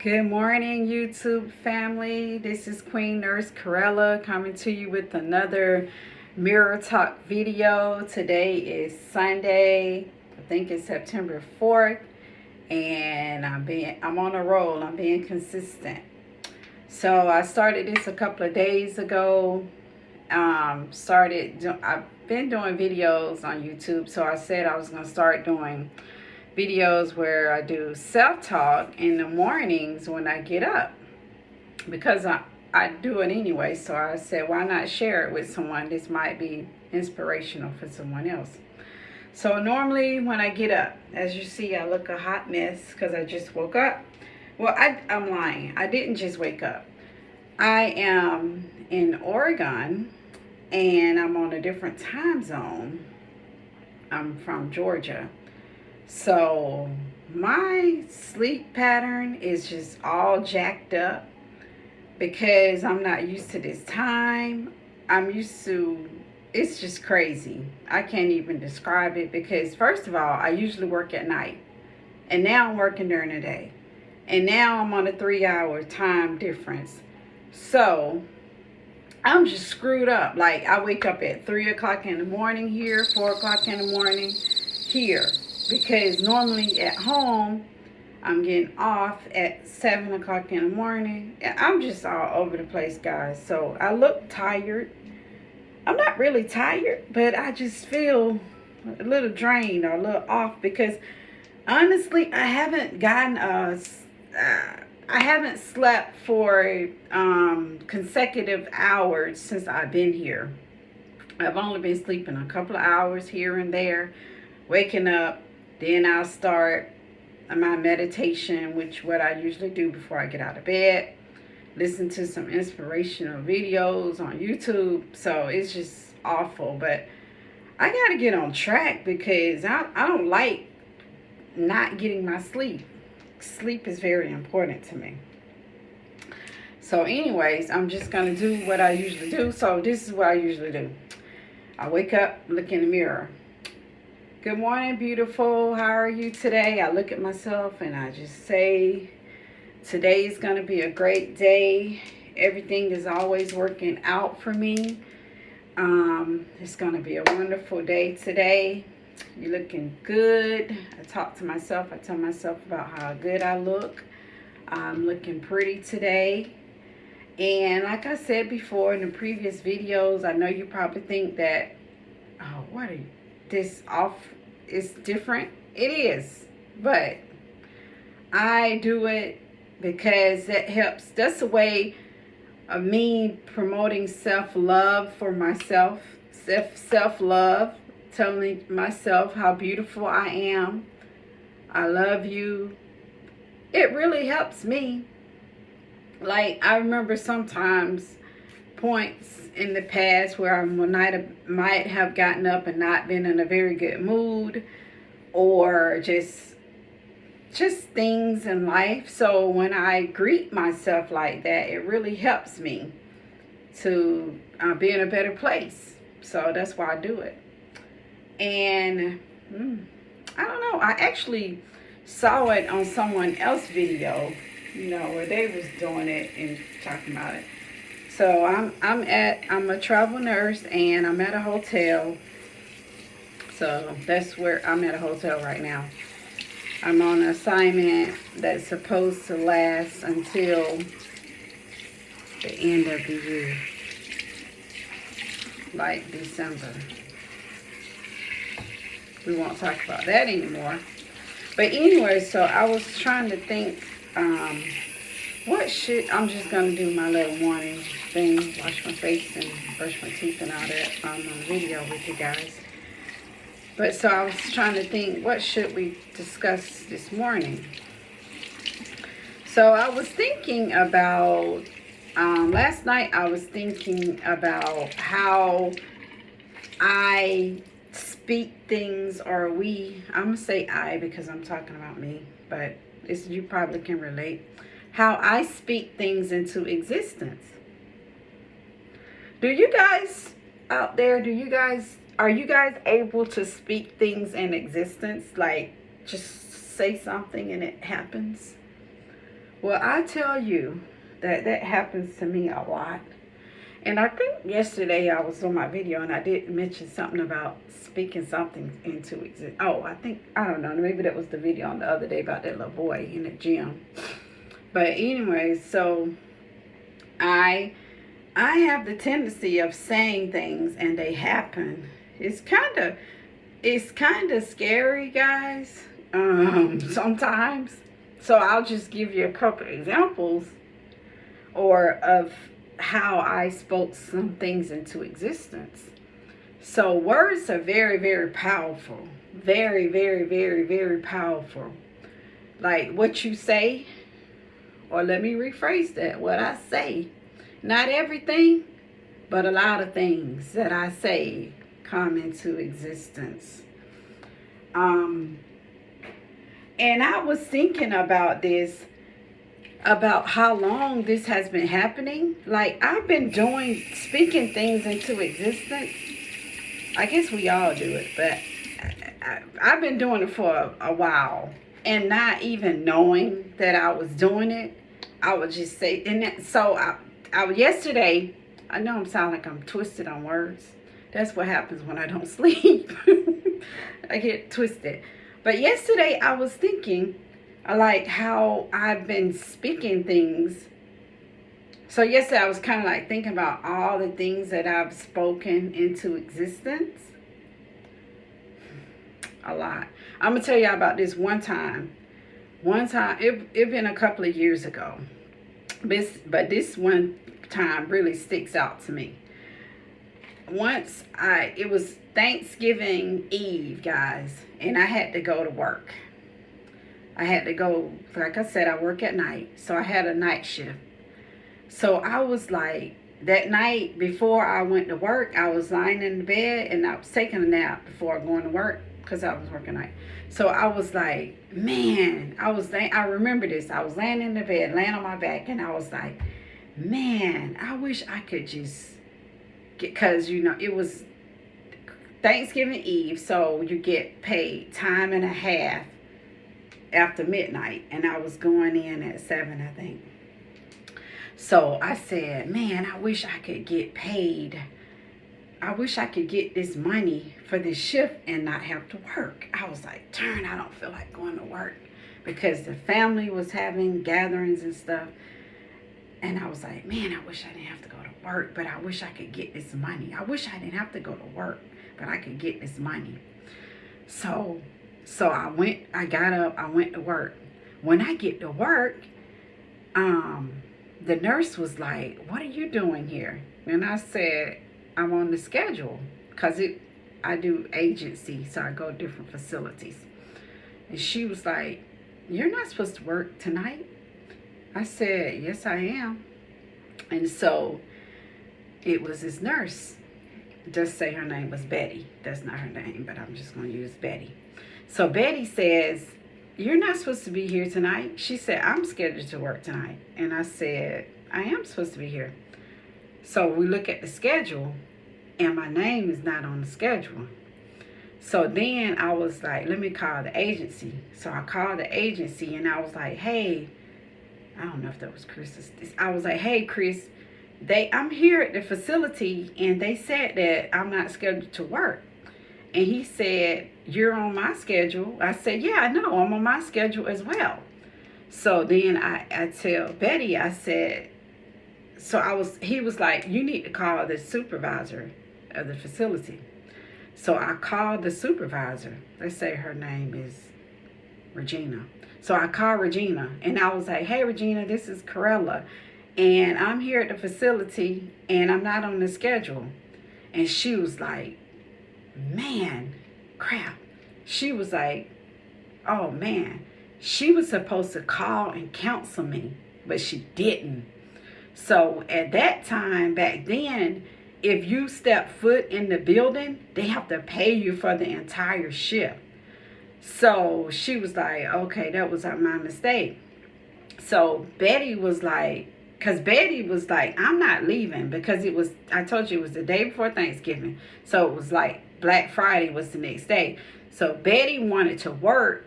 Good morning, YouTube family. This is Queen Nurse Corella coming to you with another Mirror Talk video. Today is Sunday. I think it's September 4th, and I'm on a roll. I'm being consistent. So I started this a couple of days ago. I've been doing videos on YouTube, so I said I was going to start doing videos where I do self-talk in the mornings when I get up, because I do it anyway. So I said, why not share it with someone? This might be inspirational for someone else. So normally when I get up, as you see, I look a hot mess because I just woke up. Well, I'm lying. I didn't just wake up. I am in Oregon and I'm on a different time zone. I'm from Georgia. So my sleep pattern is just all jacked up because I'm not used to this time. It's just crazy. I can't even describe it because, first of all, I usually work at night. And now I'm working during the day. And now I'm on a 3-hour time difference. So I'm just screwed up. Like, I wake up at 3 o'clock in the morning here, 4 o'clock in the morning here. Because normally at home, I'm getting off at 7 o'clock in the morning. I'm just all over the place, guys. So I look tired. I'm not really tired, but I just feel a little drained or a little off because honestly, I haven't slept for consecutive hours since I've been here. I've only been sleeping a couple of hours here and there, waking up. Then I'll start my meditation, which what I usually do before I get out of bed. Listen to some inspirational videos on YouTube. So it's just awful. But I got to get on track because I don't like not getting my sleep. Sleep is very important to me. So anyways, I'm just going to do what I usually do. So this is what I usually do. I wake up, look in the mirror. Good morning, beautiful. How are you today? I look at myself and I just say, today's going to be a great day. Everything is always working out for me. It's going to be a wonderful day today. You're looking good. I talk to myself. I tell myself about how good I look. I'm looking pretty today. And like I said before in the previous videos, I know you probably think that, oh, what are you? This off is different. It is, but I do it because that helps. That's a way of me promoting self-love for myself. Self-love, telling myself how beautiful I am. I love you. It really helps me. Like, I remember sometimes points in the past where I might have gotten up and not been in a very good mood, or just things in life. So when I greet myself like that, it really helps me to be in a better place. So that's why I do it. And I don't know, I actually saw it on someone else's video, where they was doing it and talking about it. So I'm a travel nurse and I'm at a hotel. So that's where I'm at, a hotel right now. I'm on an assignment that's supposed to last until the end of the year, like December. We won't talk about that anymore. But anyway, so I was trying to think, I'm just going to do my little morning thing, wash my face and brush my teeth and all that on the video with you guys. But so I was trying to think, what should we discuss this morning? So I was thinking about, last night I was thinking about how I speak things, or I'm going to say I because I'm talking about me, but you probably can relate. How I speak things into existence. Do you guys out there, are you guys able to speak things in existence? Like, just say something and it happens? Well, I tell you that that happens to me a lot. And I think yesterday I was on my video and I did mention something about speaking something into existence. Oh, I don't know, maybe that was the video on the other day about that little boy in the gym. But anyway, so I I have the tendency of saying things and they happen. It's kind of scary, guys. Sometimes. So I'll just give you a couple examples or of how I spoke some things into existence. So words are very, very powerful. Very, very, very, very powerful. Like what you say, or let me rephrase that, what I say. Not everything, but a lot of things that I say come into existence. Um, and I was thinking about this, about how long this has been happening. Like I've been speaking things into existence. I guess we all do it, but I've been doing it for a while, and not even knowing that I was doing it. I would just say, yesterday, I know I'm sounding like I'm twisted on words. That's what happens when I don't sleep. I get twisted. But yesterday I was thinking, like how I've been speaking things. So yesterday I was kind of like thinking about all the things that I've spoken into existence. A lot. I'm going to tell y'all about this one time. It been a couple of years ago. But this one time really sticks out to me. It was Thanksgiving Eve, guys, and I had to go to work. I had to go, like I said, I work at night, so I had a night shift. So I was like, that night before I went to work, I was lying in the bed and I was taking a nap before going to work because I was working night. So I was like, man, I remember this. I was laying in the bed, laying on my back, and I was like, man, I wish I could just because, it was Thanksgiving Eve, so you get paid time and a half after midnight, and I was going in at 7, I think. So I said, man, I wish I could get paid. I wish I could get this money for this shift and not have to work. I was like, I don't feel like going to work because the family was having gatherings and stuff. And I was like, man, I wish I didn't have to go to work, but I wish I could get this money. I wish I didn't have to go to work, but I could get this money. So I got up, I went to work. When I get to work, the nurse was like, what are you doing here? And I said, I'm on the schedule because I do agency, so I go to different facilities. And she was like, you're not supposed to work tonight. I said, yes, I am. And so it was this nurse. Just say her name was Betty. That's not her name, but I'm just going to use Betty. So Betty says, you're not supposed to be here tonight. She said, I'm scheduled to work tonight. And I said, I am supposed to be here. So we look at the schedule, and my name is not on the schedule. So then I was like, let me call the agency. So I called the agency, and I was like, hey, I don't know if that was Chris. I was like, hey, Chris, I'm here at the facility, and they said that I'm not scheduled to work. And he said, you're on my schedule. I said, yeah, I know. I'm on my schedule as well. So then I tell Betty, I said, he was like, you need to call the supervisor of the facility. So I called the supervisor. Let's say her name is Regina. So I called Regina, and I was like, hey, Regina, this is Corella, and I'm here at the facility, and I'm not on the schedule. And she was like, man, crap. She was like, oh, man. She was supposed to call and counsel me, but she didn't. So at that time, back then, if you step foot in the building, they have to pay you for the entire shift. So she was like, okay, that was my mistake. So Betty was like, I'm not leaving because I told you it was the day before Thanksgiving. So it was like Black Friday was the next day. So Betty wanted to work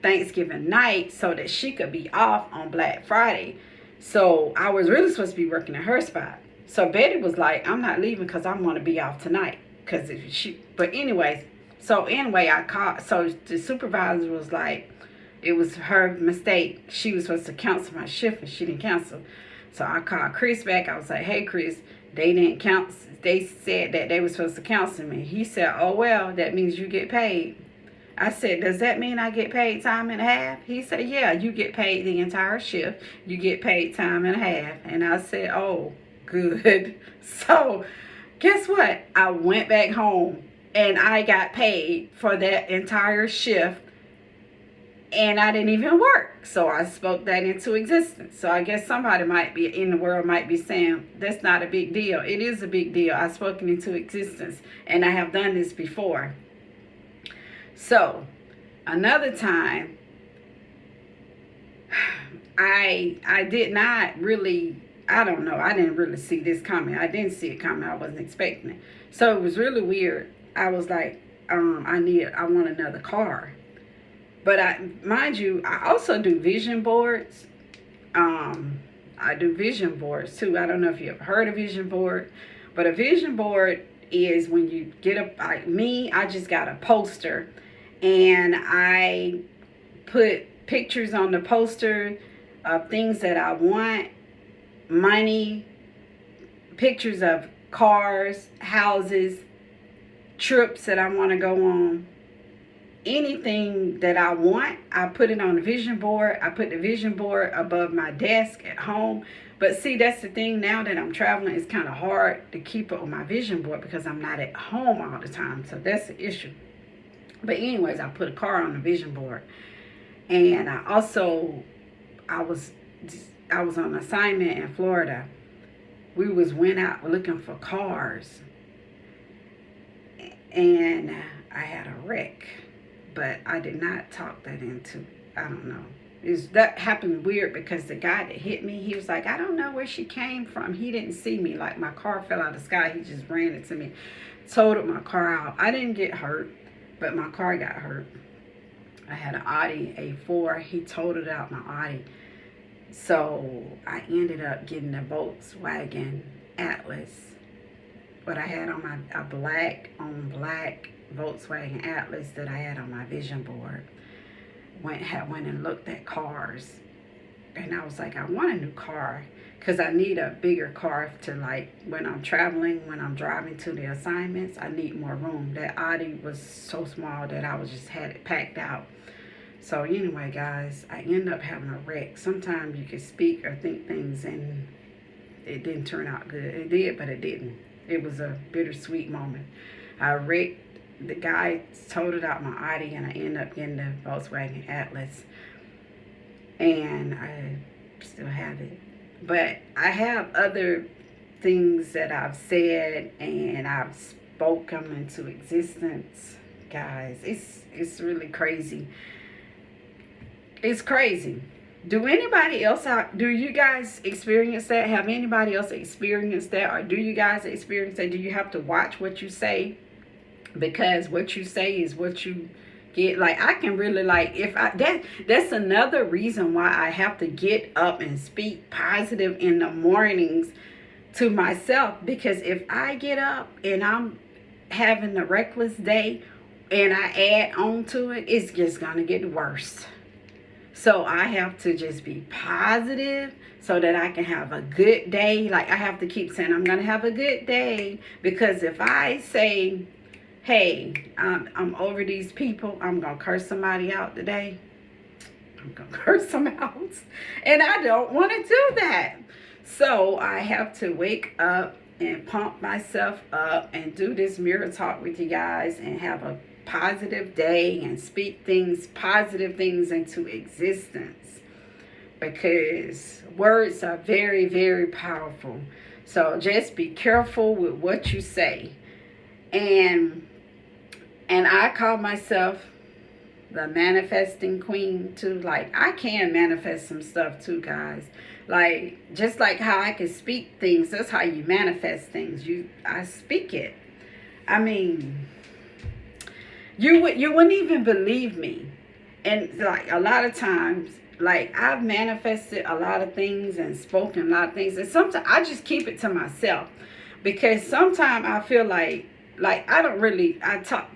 Thanksgiving night so that she could be off on Black Friday. So I was really supposed to be working at her spot. So Betty was like, I'm not leaving because I'm going to be off tonight. Because if she, but anyways, so anyway, I called. So the supervisor was like, it was her mistake. She was supposed to cancel my shift and she didn't cancel. So I called Chris back. I was like, hey, Chris, they didn't cancel. They said that they were supposed to cancel me. He said, oh, well, that means you get paid. I said, does that mean I get paid time and a half? He said, yeah, you get paid the entire shift. You get paid time and a half. And I said, oh, good. So guess what? I went back home and I got paid for that entire shift. And I didn't even work. So I spoke that into existence. So I guess somebody might be in the world might be saying, that's not a big deal. It is a big deal. I've spoken into existence. And I have done this before. So another time, I did not really, I don't know. I didn't really see this coming. I didn't see it coming. I wasn't expecting it. So it was really weird. I was like, I want another car. But mind you, I also do vision boards. I do vision boards too. I don't know if you have heard of vision board, but a vision board is when you get a, like me, I just got a poster and I put pictures on the poster of things that I want, money, pictures of cars, houses, trips that I want to go on. Anything that I want, I put it on the vision board. I put the vision board above my desk at home. But see, that's the thing, now that I'm traveling, it's kind of hard to keep up with my vision board because I'm not at home all the time. So that's the issue. But anyways, I put a car on the vision board. And I also, I was on assignment in Florida. We went out looking for cars. And I had a wreck. But I did not talk that into, I don't know. That happened weird because the guy that hit me, he was like, I don't know where she came from. He didn't see me. Like, my car fell out of the sky. He just ran into me. Totaled my car out. I didn't get hurt, but my car got hurt. I had an Audi A4. He totaled out my Audi. So I ended up getting a Volkswagen Atlas. But I had on a black Volkswagen Atlas that I had on my vision board. Went and looked at cars, and I was like, I want a new car because I need a bigger car to, like, when I'm traveling, when I'm driving to the assignments, I need more room. That Audi was so small that I had it packed out. So anyway, guys, I ended up having a wreck. Sometimes you can speak or think things and it didn't turn out good. It did, but it didn't. It was a bittersweet moment. I wrecked. The guy totaled out my Audi and I ended up getting the Volkswagen Atlas. And I still have it. But I have other things that I've said and I've spoken into existence. Guys, it's really crazy. It's crazy. Do you guys experience that? Have anybody else experienced that? Or do you guys experience that? Do you have to watch what you say? Because what you say is what you get. Like, I can really, like, that's another reason why I have to get up and speak positive in the mornings to myself. Because if I get up and I'm having a reckless day and I add on to it, it's just gonna get worse. So I have to just be positive so that I can have a good day. Like, I have to keep saying I'm gonna have a good day. Because if I say, hey, I'm over these people, I'm going to curse somebody out today, I'm going to curse them out. And I don't want to do that. So I have to wake up and pump myself up and do this mirror talk with you guys and have a positive day and speak positive things into existence. Because words are very, very powerful. So just be careful with what you say. And I call myself the manifesting queen too. Like, I can manifest some stuff too, guys. Like, just like how I can speak things, that's how you manifest things. I speak it. I mean, you wouldn't even believe me. And like a lot of times, like I've manifested a lot of things and spoken a lot of things, and sometimes I just keep it to myself, because sometimes I feel like I don't really,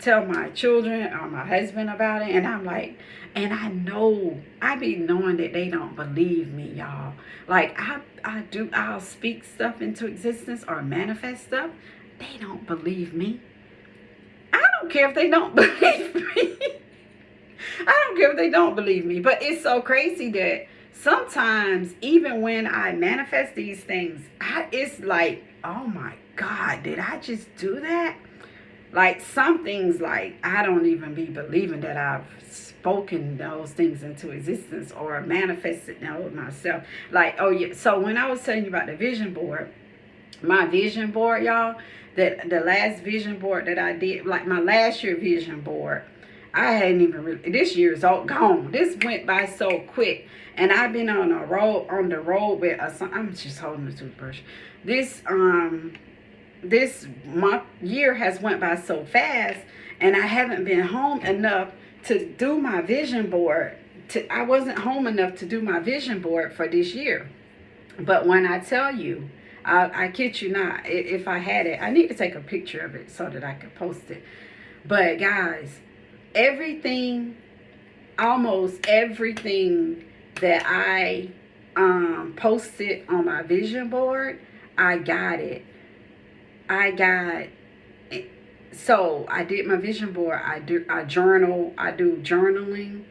tell my children or my husband about it, and I'm like, and I know, I be knowing that they don't believe me, y'all. Like I'll speak stuff into existence or manifest stuff. They don't believe me. I don't care if they don't believe me. I don't care if they don't believe me. But it's so crazy that sometimes, even when I manifest these things, it's like, oh my God, did I just do that? Like some things, like I don't even be believing that I've spoken those things into existence or manifested those myself. Like, oh yeah. So when I was telling you about the vision board, my vision board, y'all, that the last vision board that I did, like my last year vision board, I hadn't even really, this year is all gone. This went by so quick. And I've been on the road with I'm just holding the toothbrush. This month, year has went by so fast, and I haven't been home enough to do my vision board. I wasn't home enough to do my vision board for this year. But when I tell you, I kid you not, if I had it, I need to take a picture of it so that I could post it. But guys, everything, almost everything that I posted on my vision board, I got it. So I did my vision board. I journal. I do journaling.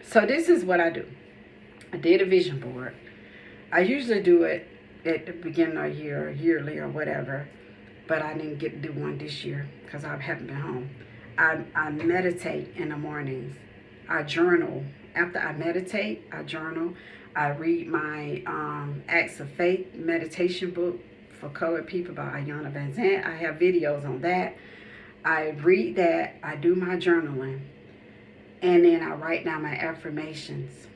So this is what I do. I did a vision board. I usually do it at the beginning of the year, or yearly, or whatever. But I didn't get to do one this year because I haven't been home. I meditate in the mornings. I journal. After I meditate, I journal. I read my Acts of Faith meditation book for colored people by Iyanla Vanzant. I have videos on that. I read that. I do my journaling. And then I write down my affirmations.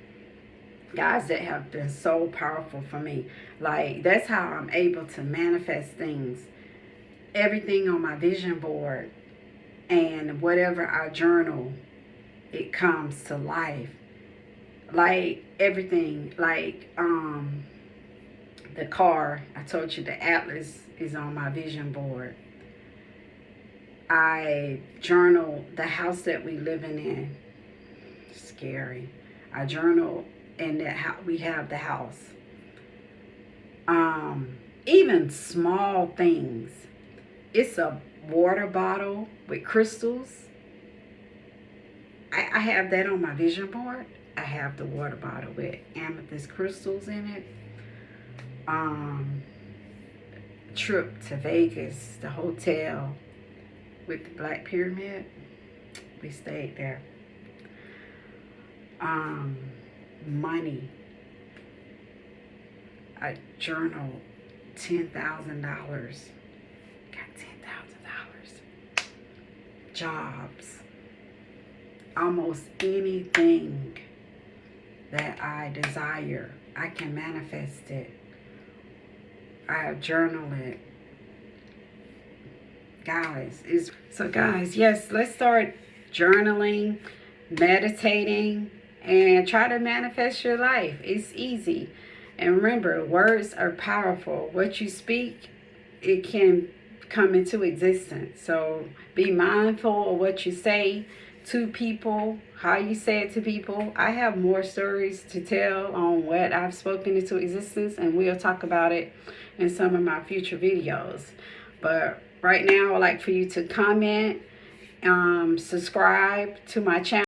Guys, that have been so powerful for me. Like, that's how I'm able to manifest things. Everything on my vision board and whatever I journal, it comes to life. Like everything, like the car, I told you the Atlas is on my vision board. I journal the house that we living in. Scary. I journal in that we have the house. Even small things. It's a water bottle with crystals. I have that on my vision board. I have the water bottle with amethyst crystals in it. Trip to Vegas, the hotel with the Black Pyramid. We stayed there. Money. I journal $10,000. Got $10,000. Jobs. Almost anything that I desire, I can manifest it. I journal it. Guys, yes, let's start journaling, meditating, and try to manifest your life. It's easy. And remember, words are powerful. What you speak, it can come into existence. So be mindful of what you say to people, how you say it to people. I have more stories to tell on what I've spoken into existence, and we'll talk about it in some of my future videos. But right now, I'd like for you to comment, subscribe to my channel.